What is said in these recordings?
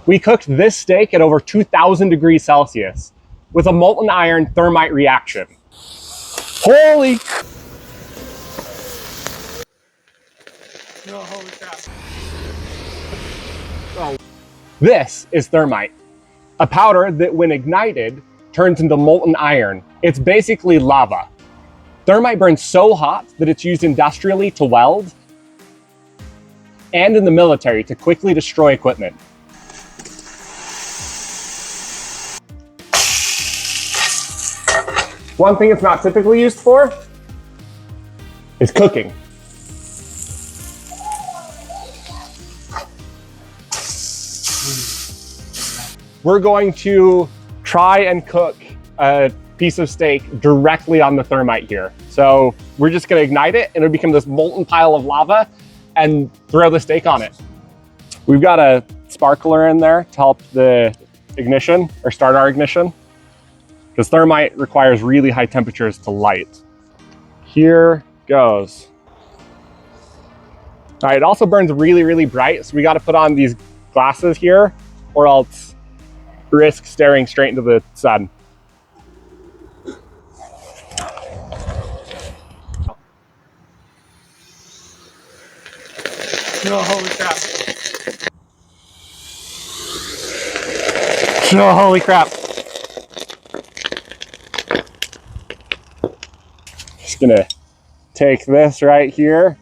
We cooked this steak at over 2,000 degrees Celsius with a molten iron thermite reaction. Holy crap. Oh. This is thermite, a powder that when ignited turns into molten iron. It's basically lava. Thermite burns so hot that it's used industrially to weld and in the military to quickly destroy equipment. One thing it's not typically used for is cooking. We're going to try and cook a piece of steak directly on the thermite here. So we're just gonna ignite it and it'll become this molten pile of lava and throw the steak on it. We've got a sparkler in there to help the ignition or start our ignition, because thermite requires really high temperatures to light. Here goes. All right, it also burns really, really bright, so we got to put on these glasses here or else risk staring straight into the sun. Oh, holy crap. Oh, holy crap. Just gonna take this right here.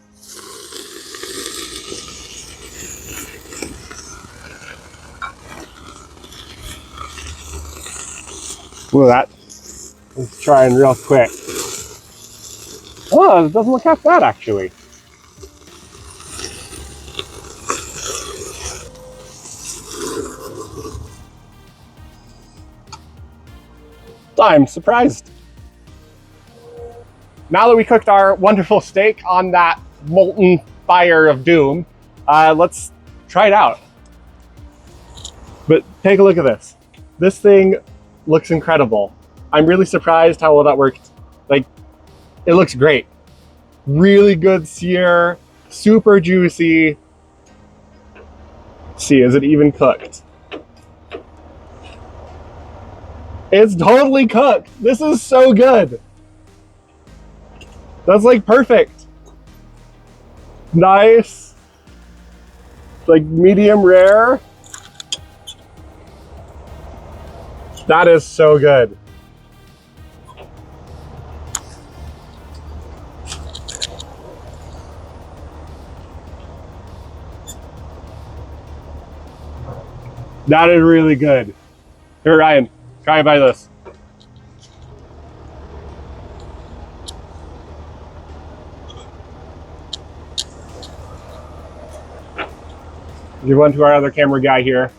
Look at that. Let's try and real quick. Oh, it doesn't look half bad actually. I'm surprised. Now that we cooked our wonderful steak on that molten fire of doom, let's try it out. But take a look at this. This thing looks incredible. I'm really surprised how well that worked. Like, it looks great. Really good sear, super juicy. Let's see, is it even cooked? It's totally cooked. This is so good. That's like perfect. Nice. Like medium rare. That is so good. That is really good. Here, Ryan, try and buy this. Give one to our other camera guy here.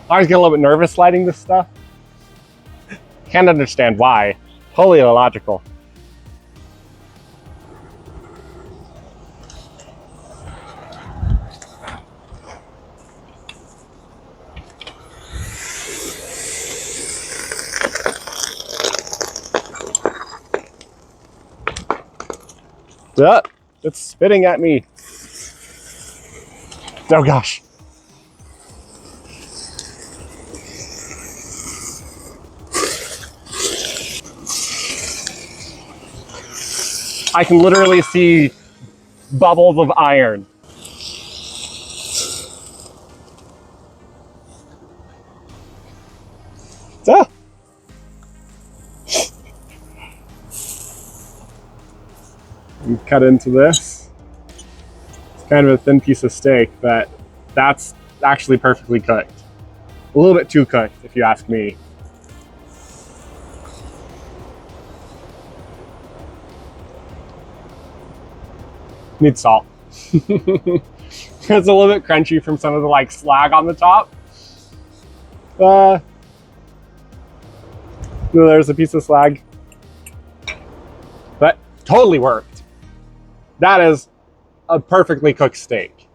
I always get a little bit nervous lighting this stuff. Can't understand why. Totally illogical. It's spitting at me. Oh gosh. I can literally see bubbles of iron. Ah. And cut into this. It's kind of a thin piece of steak, but that's actually perfectly cooked. A little bit too cooked, if you ask me. Needs salt. It's a little bit crunchy from some of the like slag on the top. There's a piece of slag. But totally worked. That is a perfectly cooked steak.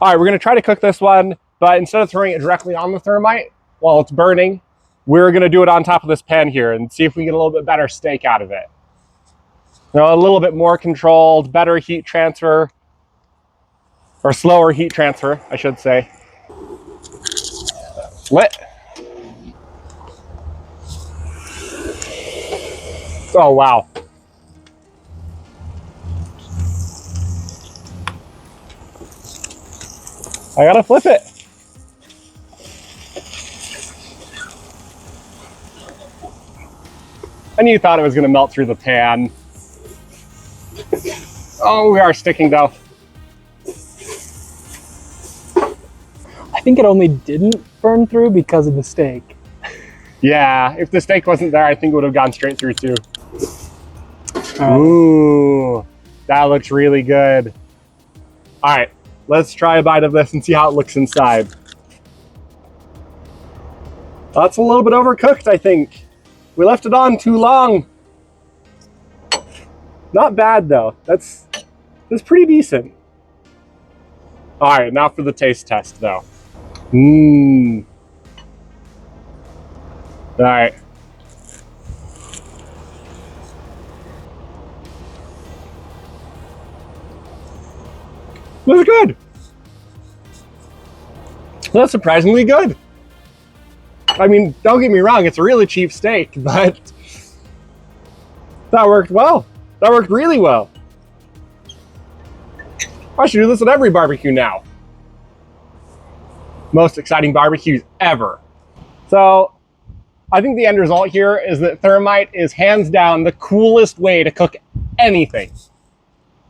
All right, we're gonna try to cook this one, but instead of throwing it directly on the thermite while it's burning, we're gonna do it on top of this pan here and see if we get a little bit better steak out of it. You know, a little bit more controlled, better heat transfer, or slower heat transfer, I should say. Lit. Oh, wow. I gotta flip it. And you thought it was gonna melt through the pan. Oh, we are sticking though. I think it only didn't burn through because of the steak. Yeah, if the steak wasn't there, I think it would have gone straight through too. Right. Ooh, that looks really good. All right, let's try a bite of this and see how it looks inside. That's a little bit overcooked, I think. We left it on too long. Not bad though. That's pretty decent. All right, now for the taste test though. Mmm. All right. It was good. That's surprisingly good. I mean, don't get me wrong, it's a really cheap steak, but that worked well. That worked really well. I should do this at every barbecue now. Most exciting barbecues ever. So, I think the end result here is that Thermite is hands down the coolest way to cook anything.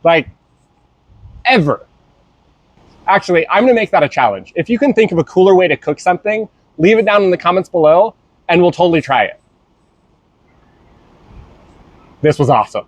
Like, ever. Actually, I'm gonna make that a challenge. If you can think of a cooler way to cook something, leave it down in the comments below and we'll totally try it. This was awesome.